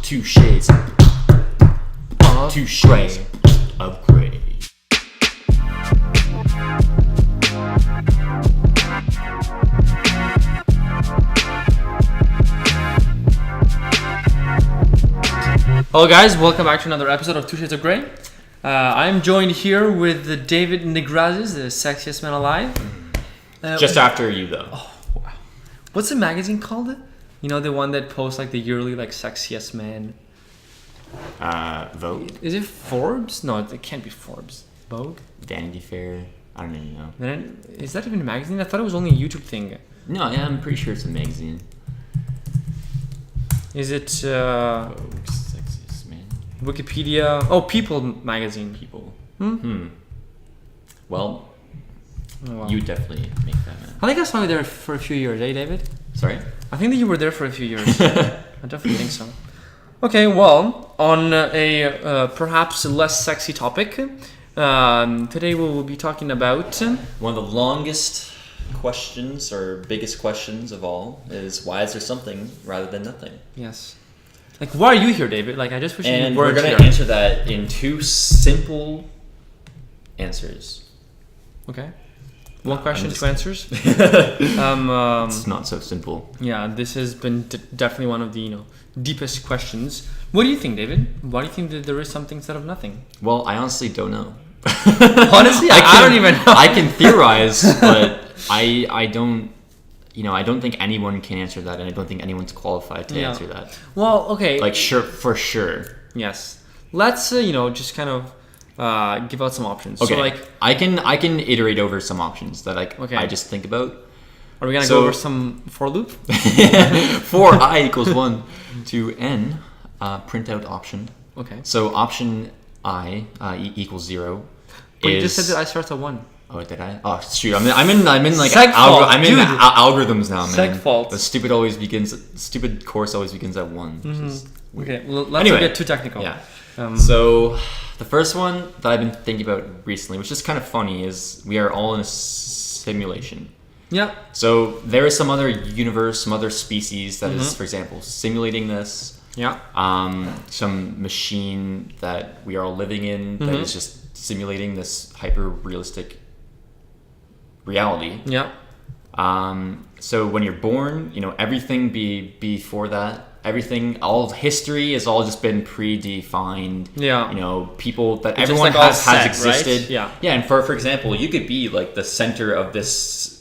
Two shades Of Two shades of gray. Hello guys, welcome back to another episode of Two Shades of Grey. I'm joined here with David Negrazes, the sexiest man alive. Just after you, though. Oh, wow. What's the magazine called? You know, the one that posts like the yearly like sexiest man. Vogue? Is it Forbes? No, it can't be Forbes. Vogue? Vanity Fair? I don't even know. Then is that even a magazine? I thought it was only a YouTube thing. No, yeah, I'm pretty sure it's a magazine. Is it Vogue, sexiest man. Wikipedia? Oh, People magazine. People. Hmm? Well, Oh, wow. you definitely make that, man. I think I saw you there for a few years, eh, David? Sorry? I think that you were there for a few years. I definitely think so. Okay, well, on a perhaps less sexy topic, today we will be talking about... One of the longest questions or biggest questions of all is why is there something rather than nothing? Yes. Like, why are you here, David? Like, I just wish And you we're weren't going here. to answer that in two simple answers. Okay. One question, just- two answers. It's not so simple. Yeah, this has been definitely one of the deepest questions. What do you think, David? Why do you think that there is something instead of nothing? Well, I honestly don't know. Honestly, I don't even know. I can theorize, but I don't. I don't think anyone can answer that, and I don't think anyone's qualified to Yeah. answer that. Well, okay. Like, for sure. Yes. Let's just kind of give out some options. Okay. So, like, I can iterate over some options that Okay. I just think about. are we gonna So- go over some for loop? For I equals 1 to n, printout option. Okay. So option I equals 0. But you just said that I start at 1. Oh, did I? Oh, shoot! I'm in like Seg fault, I'm in dude. algorithms now, man. Seg fault. The stupid course always begins at 1. Which is weird. Okay. Let's Anyway. not get too technical. Yeah. Um, So the first one that I've been thinking about recently, which is kind of funny, is we are all in a simulation. yeah. So there is some other universe, some other species that is, Mm-hmm. for example, simulating this. Yeah. Some machine that we are all living in that Mm-hmm. is just simulating this hyper realistic reality. Yeah. So when you're born, everything before that, all of history has all just been predefined. Yeah. People that It's just, everyone like, all has set, existed. right? Yeah. Yeah, and for example, you could be like the center of this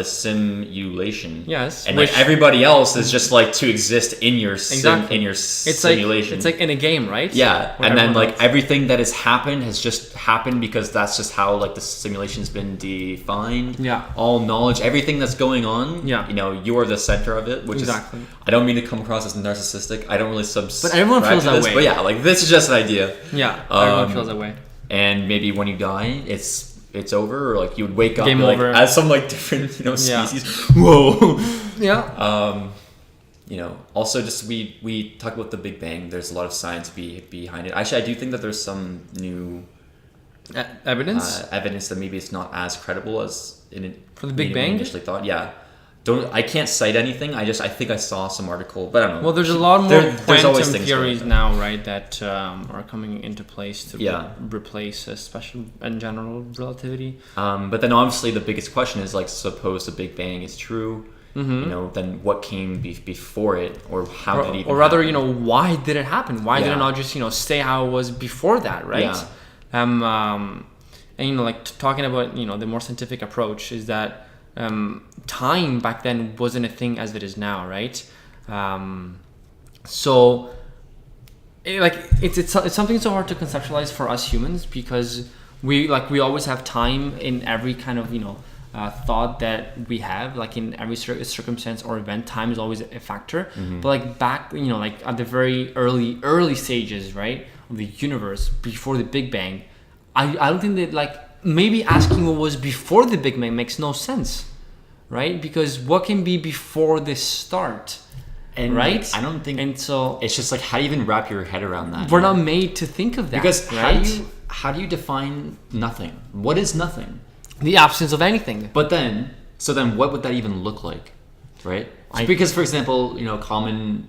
simulation. Yes, And which- like everybody else is just like to exist in your Exactly. simulation. It's like in a game, right? Yeah, Where and then everyone like else- everything that has happened has just happened because that's just how like the simulation's been defined. Yeah. All knowledge, everything that's going on. Yeah. You are the center of it, which Exactly. is. I don't mean to come across as narcissistic. I don't really subscribe. But everyone feels to that this, way. But yeah, like this is just an idea. Yeah. Everyone Um, feels that way. And maybe when you die, it's over, or like you would wake up Game like, over. as some like different Yeah. species. Whoa. Yeah. Also just we talk about the Big Bang. There's a lot of science behind it. Actually, I do think that there's some new Evidence. evidence that maybe it's not as credible as For the Big maybe we Bang? initially thought. Yeah, I can't cite anything. I think I saw some article, but I don't know. Well, there's a lot more There's always quantum things theories going on. now, right, that are coming into place to Yeah. replace special and general relativity. But then obviously the biggest question is like, suppose the Big Bang is true. Then what came before it, or how did it even Or rather, happen? why did it happen? Why did Yeah. it not just, stay how it was before that, right? Yeah. And, like, talking about, the more scientific approach is that time back then wasn't a thing as it is now, right? So, it's something so hard to conceptualize for us humans because we always have time in every kind of, thought that we have, like in every circumstance or event. Time is always a factor. But like back, like at the very early stages, right, of the universe before the Big Bang, I don't think that, like, maybe asking what was before the Big Bang makes no sense, right? Because what can be before the start, And right? like, I don't think And so it's just like, how do you even wrap your head around that? we're not made to think of that, Because right? how do you define nothing? What is nothing? The absence of anything. But then what would that even look like, right? I- Because, for example, common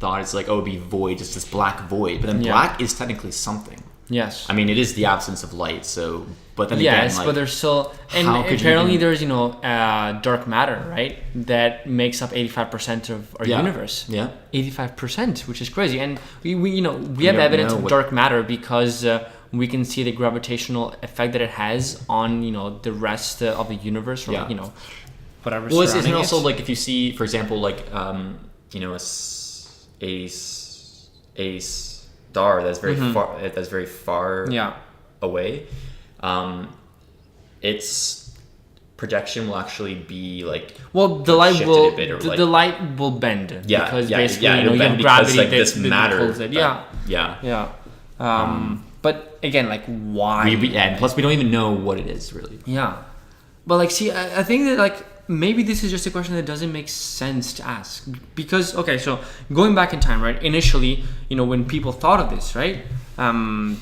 thought it's like, oh, it'd be void, just this black void. But then Yeah. black is technically something. Yes. I mean, it is the absence of light. So, but then Yes, again, like, but there's still, and how could you apparently even- there's dark matter, right? That makes up 85% of our Yeah. universe. Yeah. 85%, which is crazy. And we have don't evidence know of what- dark matter because we can see the gravitational effect that it has on the rest of the universe, or Yeah. whatever. Well, isn't surrounding also it. like if you see, for example, like a star that's very far Yeah. away, its projection will actually be like Well, the light shifted will a bit, or the, like- the light will bend because basically it'll you bend have because, gravity like, that, this that matter pulls it. that- Yeah. yeah. Yeah. But again, like, why? And plus we don't even know what it is really. Yeah. But like, see, I think that like maybe this is just a question that doesn't make sense to ask, because okay, so going back in time, right? Initially, when people thought of this, right?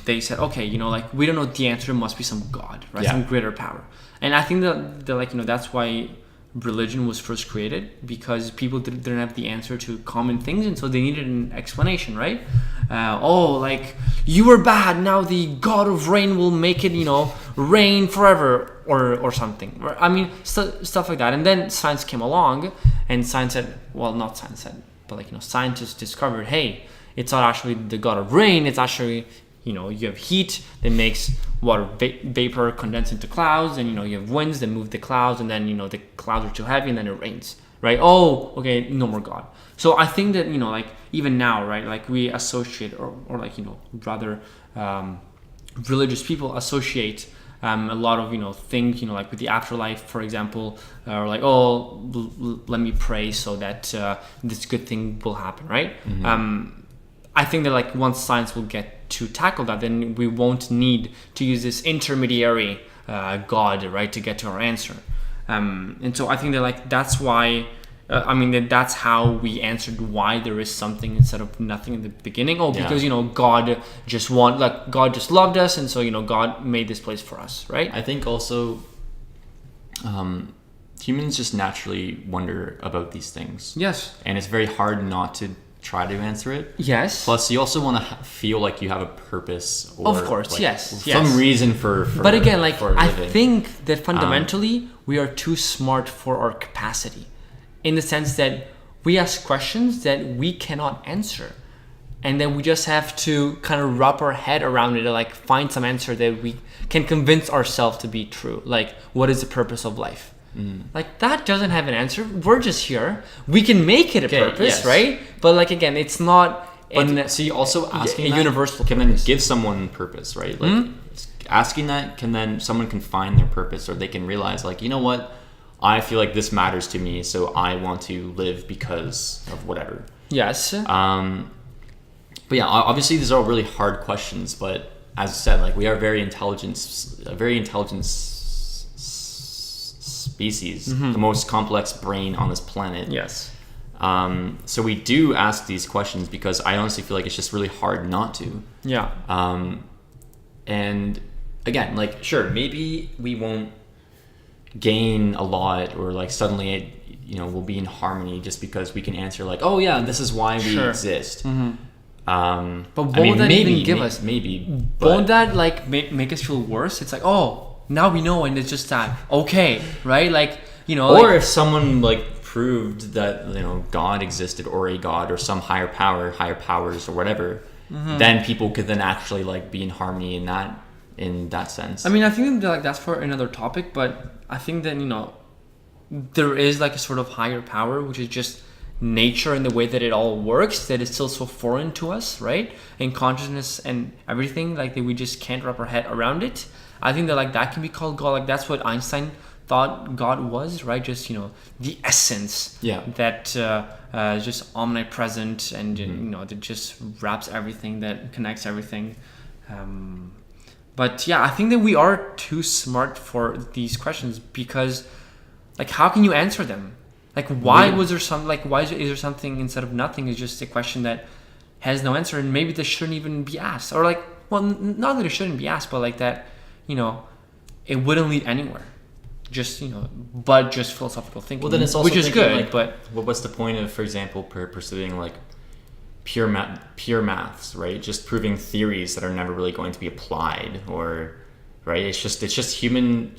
They said, okay, like, we don't know the answer. Must be some God, right? Yeah. Some greater power. And I think that like, that's why religion was first created, because people didn't have the answer to common things, and so they needed an explanation, right? Like, you were bad, now the god of rain will make it rain forever, or something. I mean, stuff like that. And then science came along, and science said, well, not science said, but like, scientists discovered, hey, it's not actually the god of rain, it's actually, you have heat that makes water vapor condense into clouds, and you have winds that move the clouds, and then the clouds are too heavy, and then it rains, right? Oh, okay, no more God. So I think that like, even now, right, like, we associate, or like, rather religious people associate a lot of things, like with the afterlife, for example, or like, let me pray so that this good thing will happen, right? I think that like, once science will get to tackle that, then we won't need to use this intermediary God, right, to get to our answer. And so I think that like, that's why, that's how we answered why there is something instead of nothing in the beginning. Because God just God just loved us, and so God made this place for us, right? I think also humans just naturally wonder about these things. Yes. And it's very hard not to try to answer it. Yes. Plus, you also want to feel like you have a purpose, or of course, like, yes, some reason for. But again, like, for I living. think that fundamentally we are too smart for our capacity, in the sense that we ask questions that we cannot answer, and then we just have to kind of wrap our head around it, and like, find some answer that we can convince ourselves to be true. Like, what is the purpose of life? Like, that doesn't have an answer. We're just here. We can make it a purpose, yes. right? But like, again, it's not But see, also asking a universal can then purpose. give someone purpose, right? Like asking that can then someone can find their purpose, or they can realize, like, you know what, I feel like this matters to me, so I want to live because of whatever. Yes. But yeah, obviously these are all really hard questions. But as I said, like, we are a very intelligent species, the most complex brain on this planet. Yes. So we do ask these questions because I honestly feel like it's just really hard not to. Yeah. And again, like, sure, maybe we won't gain a lot, or like suddenly we'll be in harmony just because we can answer like, oh yeah, this is why we Sure. exist. But won't that even give us? Maybe. Won't that like make us feel worse? It's like, oh, now we know, and it's just that okay, right? Like, Or like, if someone like proved that God existed, or a God, or some higher power, higher powers, or whatever, then people could then actually like be in harmony in that sense. I mean, I think that like that's for another topic, but I think that there is like a sort of higher power, which is just nature and the way that it all works, that is still so foreign to us, right? And consciousness and everything, like, that we just can't wrap our head around it. I think that like that can be called God. Like, that's what Einstein thought God was, right? Just the essence, that is just omnipresent, and that just wraps everything, that connects everything. But yeah, I think that we are too smart for these questions, because like, how can you answer them? Like, why is there something instead of nothing? Is just a question that has no answer, and maybe this shouldn't even be asked. Or like, well, not that it shouldn't be asked, but like that, it wouldn't lead anywhere. Just but just philosophical thinking. Well, then it's also which is thinking, good, like, but what's the point of, for example, pursuing like pure maths, right? Just proving theories that are never really going to be applied, or right? It's just human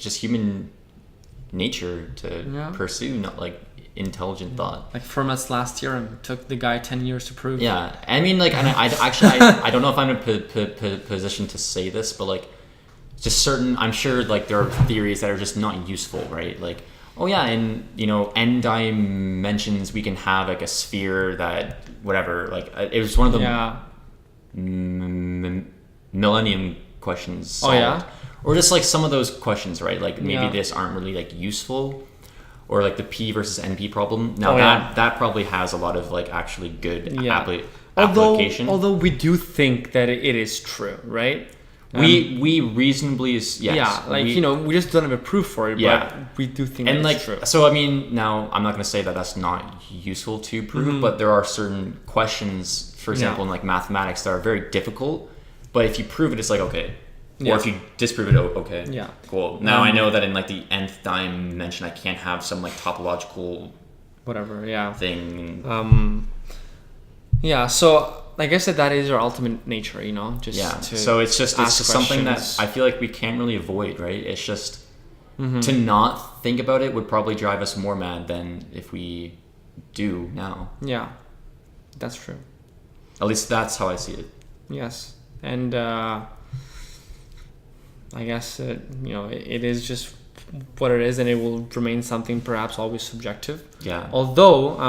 nature to pursue, not like intelligent thought. Like Fermat's last theorem took the guy 10 years to prove. Yeah, I mean, like, and I don't know if I'm in a position to say this, but like, just certain, I'm sure like there are theories that are just not useful, right? Like, oh yeah, in n dimensions we can have like a sphere that whatever, like it was one of the millennium questions solved. Or just like some of those questions, right? Like maybe this aren't really like useful, or like the P versus NP problem. Now that probably has a lot of like actually good application. Although we do think that it is true, right? We reasonably yes. Yeah, like we just don't have a proof for it, but we do think it's true. So I mean, now I'm not going to say that that's not useful to prove, but there are certain questions, for example, in like mathematics that are very difficult. But if you prove it, it's like okay. Or if you disprove it, okay. Yeah. Cool. Now I know that in like the nth dimension, I can't have some like topological whatever, thing. So I guess that is our ultimate nature, So it's just something that I feel like we can't really avoid, right? It's just to not think about it would probably drive us more mad than if we do now. Yeah, that's true. At least that's how I see it. Yes, and I guess it is just what it is, and it will remain something perhaps always subjective. Yeah. Although,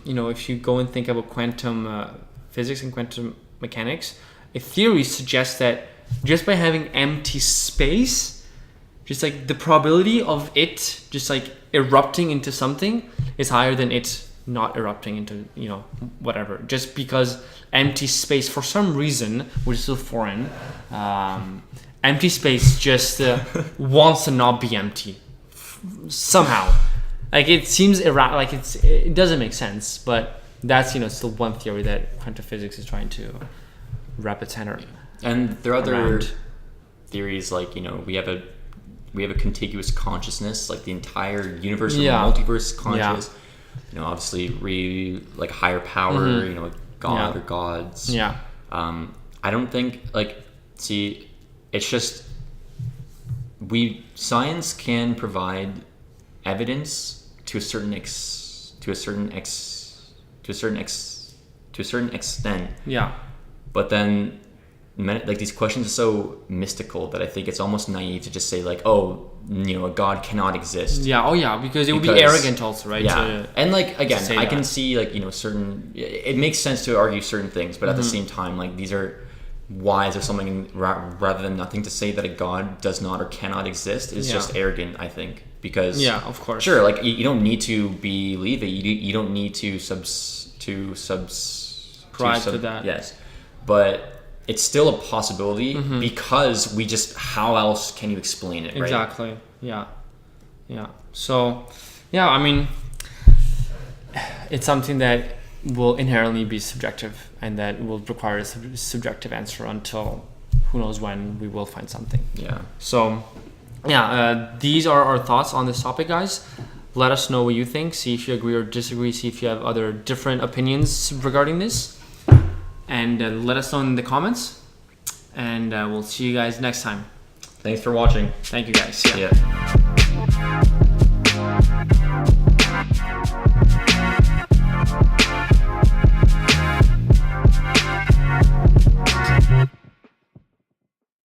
if you go and think about quantum physics and quantum mechanics, a theory suggests that just by having empty space, just like the probability of it just like erupting into something is higher than it not erupting into whatever. Just because empty space, for some reason, which is still foreign, empty space just wants to not be empty somehow. Like it seems it doesn't make sense, but that's still one theory that quantum physics is trying to wrap its hand around. And there are other theories like we have a contiguous consciousness, like the entire universe or multiverse conscious. Obviously like higher power, like God or gods. Yeah. I don't think it's just science can provide evidence to a certain extent. Yeah. But then like these questions are so mystical that I think it's almost naive to just say like, oh, a God cannot exist. Yeah. Oh yeah, because it would be arrogant also, right? Yeah. And like again, I can see like certain. It makes sense to argue certain things, but at the same time, like these are. Why is there something rather than nothing? To say that a God does not or cannot exist is just arrogant, I think, because of course, sure, like you don't need to believe it. You don't need to subscribe to that. Yes, but it's still a possibility because we just how else can you explain it? Right? Exactly. Yeah. So, I mean, it's something that will inherently be subjective, and that will require a subjective answer until who knows when we will find something. Yeah. So, these are our thoughts on this topic, guys. Let us know what you think. See if you agree or disagree. See if you have other different opinions regarding this, and let us know in the comments. And we'll see you guys next time. Thanks for watching. Thank you, guys. Yeah.